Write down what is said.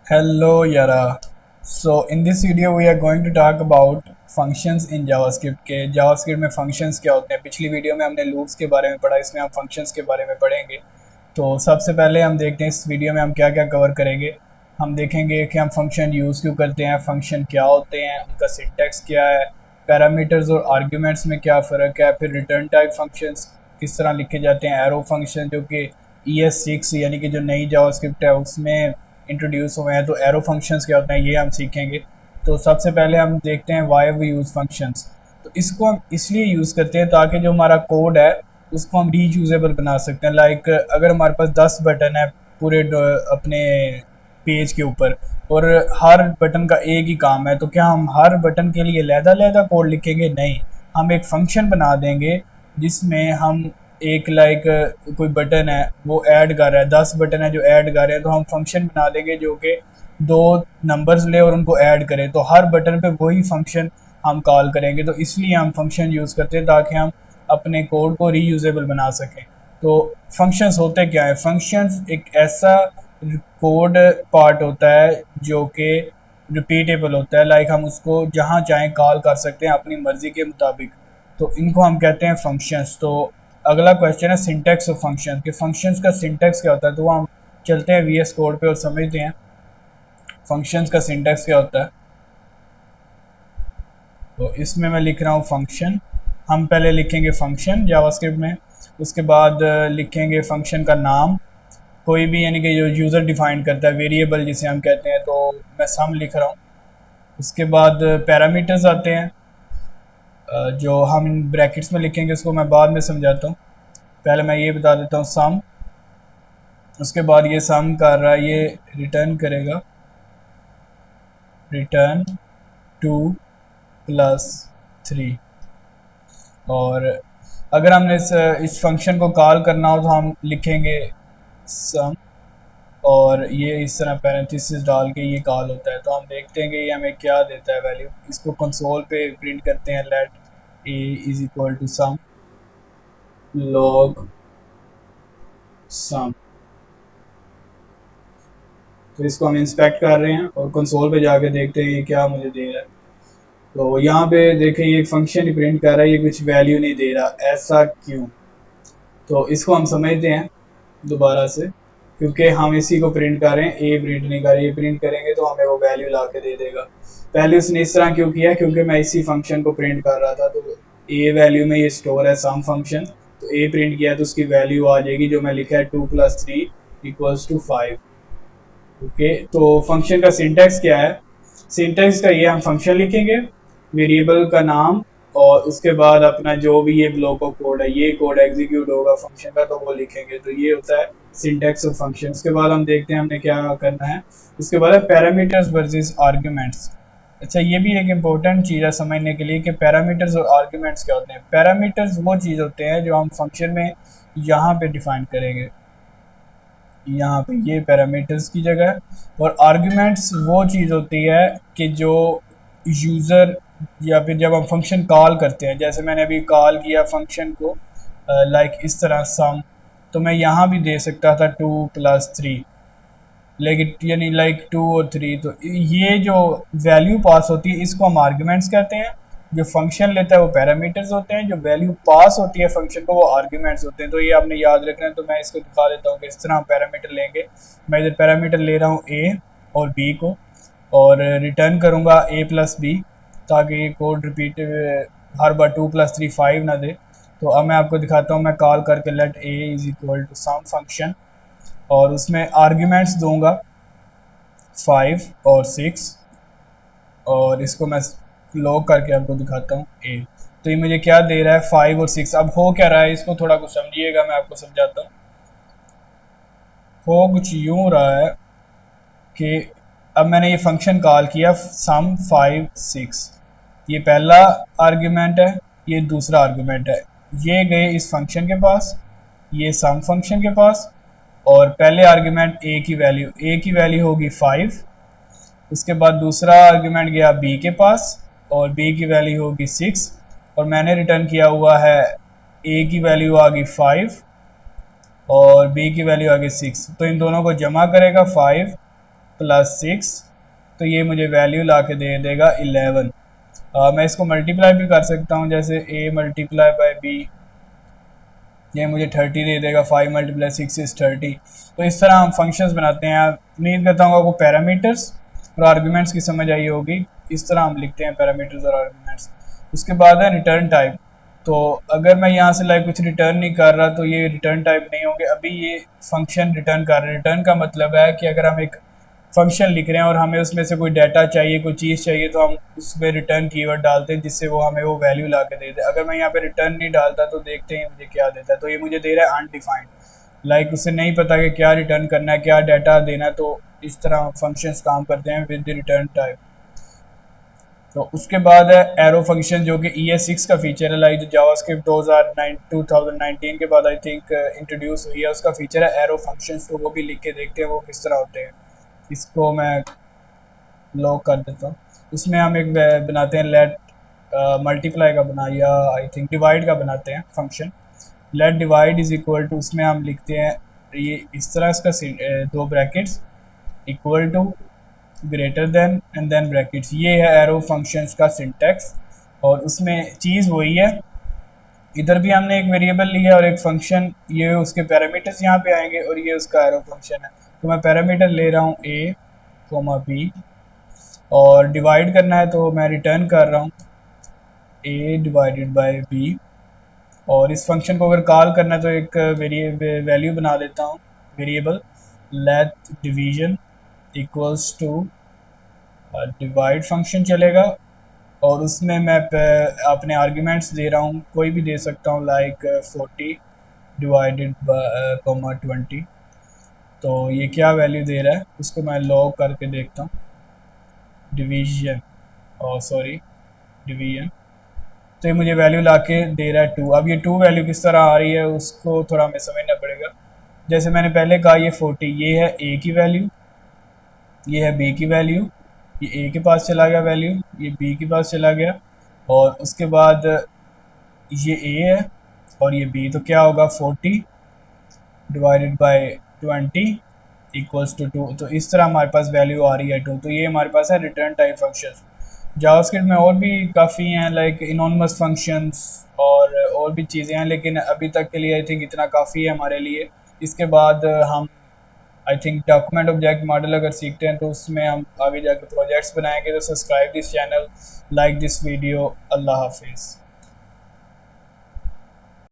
Hello Yara. So in this video we are going to talk about functions in JavaScript के JavaScript में functions क्या होते हैं। पिछली वीडियो में हमने loops के बारे में पढ़ा, इसमें हम functions के बारे में पढ़ेंगे। तो सबसे पहले हम देखते हैं इस वीडियो में हम क्या क्या कवर करेंगे। हम देखेंगे कि हम फंक्शन यूज़ क्यों करते हैं, फंक्शन क्या होते हैं, उनका सिंटैक्स क्या है, पैरामीटर्स और आर्ग्यूमेंट्स में क्या फ़र्क है, फिर रिटर्न टाइप फंक्शंस किस तरह लिखे जाते हैं, एरो फंक्शन जो कि ES6 यानी कि जो नई जावास्क्रिप्ट है उसमें इंट्रोड्यूस हुए हैं, तो एरो फंक्शंस क्या होते हैं ये हम सीखेंगे। तो सबसे पहले हम देखते हैं वाई वी यूज़ फंक्शंस। तो इसको हम इसलिए यूज़ करते हैं ताकि जो हमारा कोड है उसको हम रीयूजेबल बना सकते हैं। लाइक अगर हमारे पास 10 बटन है पूरे अपने पेज के ऊपर और हर बटन का एक ही काम है, तो क्या हम हर बटन के लिए लहदा कोड लिखेंगे? नहीं, हम एक फंक्शन बना देंगे जिसमें हम एक कोई बटन है वो ऐड कर रहा है, 10 बटन है जो ऐड कर रहे हैं, तो हम फंक्शन बना देंगे जो कि दो नंबर्स ले और उनको ऐड करें, तो हर बटन पे वही फंक्शन हम कॉल करेंगे। तो इसलिए हम फंक्शन यूज़ करते हैं ताकि हम अपने कोड को रीयूजेबल बना सकें। तो फंक्शंस होते क्या है? फंक्शंस एक ऐसा कोड पार्ट होता है जो कि रिपीटेबल होता है, लाइक हम उसको जहाँ चाहें कॉल कर सकते हैं अपनी मर्ज़ी के मुताबिक, तो इनको हम कहते हैं फंक्शंस। तो अगला क्वेश्चन है सिंटैक्स ऑफ फंक्शन के फंक्शंस का सिंटैक्स क्या होता है। तो हम चलते हैं VS कोड पे और समझते हैं फंक्शंस का सिंटैक्स क्या होता है। तो इसमें मैं लिख रहा हूँ फंक्शन। हम पहले लिखेंगे फंक्शन जावास्क्रिप्ट में, उसके बाद लिखेंगे फंक्शन का नाम कोई भी, यानी कि जो यूज़र डिफाइन करता है वेरिएबल जिसे हम कहते हैं, तो मैं सम लिख रहा हूँ। उसके बाद पैरामीटर्स आते हैं जो हम इन ब्रैकेट्स में लिखेंगे, उसको मैं बाद में समझाता हूँ। पहले मैं ये बता देता हूँ सम। उसके बाद ये सम कर रहा है, ये रिटर्न करेगा रिटर्न 2+3। और अगर हमने इस फंक्शन को कॉल करना हो तो हम लिखेंगे सम और ये इस तरह पैरेंथेसिस डाल के ये कॉल होता है। तो हम देखते हैं कि ये हमें क्या देता है वैल्यू। इसको कंसोल पे प्रिंट करते हैं, let a is equal to some log some. तो इसको हम इंस्पेक्ट कर रहे हैं और कंसोल पे जाके देखते हैं ये क्या मुझे दे रहा है। तो यहाँ पे देखें ये एक फंक्शन ही प्रिंट कर रहा है, ये कुछ वैल्यू नहीं दे रहा, ऐसा क्यों? तो इसको हम समझते हैं दोबारा से, क्योंकि हम इसी को प्रिंट कर रहे हैं, ए प्रिंट नहीं कर रहे। ए प्रिंट करेंगे तो हमें वो वैल्यू ला के दे देगा। पहले उसने इस तरह क्यों किया? क्योंकि मैं इसी फंक्शन को प्रिंट कर रहा था, तो ए वैल्यू में ये स्टोर है सम फंक्शन, तो ए प्रिंट किया तो उसकी वैल्यू आ जाएगी जो मैं लिखा है 2+3=5। ओके, तो फंक्शन का सिंटैक्स क्या है? सिंटैक्स का ये हम फंक्शन लिखेंगे, वेरिएबल का नाम, और उसके बाद अपना जो भी ये ब्लॉक ऑफ कोड है, ये कोड एग्जीक्यूट होगा फंक्शन का तो वो लिखेंगे। तो ये होता है सिंटैक्स ऑफ फंक्शन। उसके बाद हम देखते हैं हमने क्या करना है। उसके बाद है पैरामीटर्स वर्सेस आर्ग्यूमेंट्स। अच्छा, ये भी एक इम्पोर्टेंट चीज़ है समझने के लिए कि पैरामीटर्स और आर्ग्यूमेंट्स क्या होते हैं। पैरामीटर्स वो चीज़ होते हैं जो हम फंक्शन में यहाँ पे डिफाइन करेंगे, यहाँ पे ये पैरामीटर्स की जगह है। और आर्ग्यूमेंट्स वो चीज़ होती है कि जो यूज़र या फिर जब हम फंक्शन कॉल करते हैं, जैसे मैंने अभी कॉल किया फंक्शन को लाइक इस तरह सम, तो मैं यहाँ भी दे सकता था 2+3, लेकिन यानी लाइक 2 और 3। तो ये जो वैल्यू पास होती है इसको हम आर्ग्यूमेंट्स कहते हैं। जो फंक्शन लेता है वो पैरामीटर्स होते हैं, जो वैल्यू पास होती है फंक्शन को वो आर्ग्यूमेंट्स होते हैं। तो ये आपने याद रखना है। तो मैं इसको दिखा देता हूँ कि इस तरह हम पैरामीटर लेंगे। मैं इधर पैरामीटर ले रहा हूँ ए और बी को, और रिटर्न करूँगा a+b, ताकि ये कोड रिपीट हर बार 2+3=5 ना दे। तो अब मैं आपको दिखाता हूँ, मैं कॉल करके let a is equal to some function, और उसमें आर्ग्यूमेंट्स दूंगा 5 और 6, और इसको मैं लॉग करके आपको दिखाता हूँ ए। तो ये मुझे क्या दे रहा है? 5 और 6। अब हो क्या रहा है इसको थोड़ा कुछ समझिएगा, मैं आपको समझाता हूँ। हो कुछ यूँ रहा है कि अब मैंने ये फंक्शन कॉल किया सम 5 6, ये पहला आर्ग्यूमेंट है, ये दूसरा आर्ग्यूमेंट है, ये गए इस फंक्शन के पास, ये सम फंक्शन के पास, और पहले आर्ग्यूमेंट ए की वैल्यू होगी 5। उसके बाद दूसरा आर्ग्यूमेंट गया बी के पास और बी की वैल्यू होगी 6, और मैंने रिटर्न किया हुआ है ए की वैल्यू आ गई 5 और बी की वैल्यू आ गई 6। तो इन दोनों को जमा करेगा 5 प्लस 6, तो ये मुझे वैल्यू ला के दे देगा 11। मैं इसको मल्टीप्लाई भी कर सकता हूँ, जैसे a मल्टीप्लाई बाई b, ये मुझे 30 दे देगा। 5 मल्टीप्लाई 6 इज़ 30। तो इस तरह हम फंक्शंस बनाते हैं। उम्मीद करता हूँ आपको पैरामीटर्स और आर्गूमेंट्स की समझ आई होगी। इस तरह हम लिखते हैं पैरामीटर्स और आर्गूमेंट्स। उसके बाद है रिटर्न टाइप। तो अगर मैं यहाँ से लाइक कुछ रिटर्न नहीं कर रहा तो ये रिटर्न टाइप नहीं होंगे। अभी ये फंक्शन रिटर्न कर रहे हैं। रिटर्न का मतलब है कि अगर हम एक फंक्शन लिख रहे हैं और हमें उसमें से कोई डाटा चाहिए, कोई चीज़ चाहिए, तो हम उसमें रिटर्न कीवर्ड डालते हैं जिससे वो हमें वो वैल्यू ला के दे दे। अगर मैं यहाँ पे रिटर्न नहीं डालता तो देखते हैं मुझे क्या देता है। तो ये मुझे दे रहा है अनडिफाइंड, लाइक उसे नहीं पता कि क्या रिटर्न करना है, क्या डाटा देना है। तो इस तरह फंक्शंस काम करते हैं विद द रिटर्न टाइप। तो उसके बाद है एरो फंक्शन, जो कि ES6 का फीचर है, लाइक जो जावास्क्रिप्ट 2019 के बाद आई थिंक इंट्रोड्यूस हुई है, उसका फीचर है एरो फंक्शंस। तो वो भी लिख के देखते हैं वो किस तरह होते हैं। इसको मैं लॉक कर देता हूँ। उसमें हम एक बनाते हैं लेट मल्टीप्लाई का बना, या आई थिंक डिवाइड का बनाते हैं function. Let divide is equal to, उसमें हम लिखते हैं ये इस तरह, इसका दो brackets, equal to, greater than and then brackets. ये है एरो फंक्शंस का सिंटैक्स। और उसमें चीज़ वही है, इधर भी हमने एक वेरिएबल लिया और एक फंक्शन, ये उसके पैरामीटर्स यहाँ पे आएंगे और ये उसका एरो फंक्शन है। तो मैं पैरामीटर ले रहा हूँ a, b, और डिवाइड करना है तो मैं रिटर्न कर रहा हूँ a डिवाइडेड बाई b। और इस फंक्शन को अगर कॉल करना है तो एक वैल्यू बना देता हूँ variable, let division equals to divide function चलेगा। और उसमें मैं अपने आर्ग्यूमेंट्स दे रहा हूँ, कोई भी दे सकता हूँ, लाइक 40 डिवाइडेड बाई 20। तो ये क्या वैल्यू दे रहा है उसको मैं लॉग करके देखता हूँ। डिवीजन, और सॉरी डिवीजन, तो ये मुझे वैल्यू ला के दे रहा है 2। अब ये 2 वैल्यू किस तरह आ रही है उसको थोड़ा हमें समझना पड़ेगा। जैसे मैंने पहले कहा, ये 40, ये है a की वैल्यू, ये है b की वैल्यू, ये a के पास चला गया वैल्यू, ये b के पास चला गया, और उसके बाद ये a है और ये b। तो क्या होगा, 40 डिवाइडेड बाई 20 इक्वल्स टू 2। तो इस तरह हमारे पास वैल्यू आ रही है 2। तो ये हमारे पास है रिटर्न टाइप फंक्शन। जावास्क्रिप्ट में और भी काफ़ी हैं, लाइक इनोनमस फंक्शंस और भी चीज़ें हैं, लेकिन अभी तक के लिए आई थिंक इतना काफ़ी है हमारे लिए। इसके बाद हम I think document object model अगर सीखते हैं तो उसमें हम आगे जाके प्रोजेक्ट्स बनाएंगे। तो subscribe this channel, like this video. अल्लाह हाफिज़।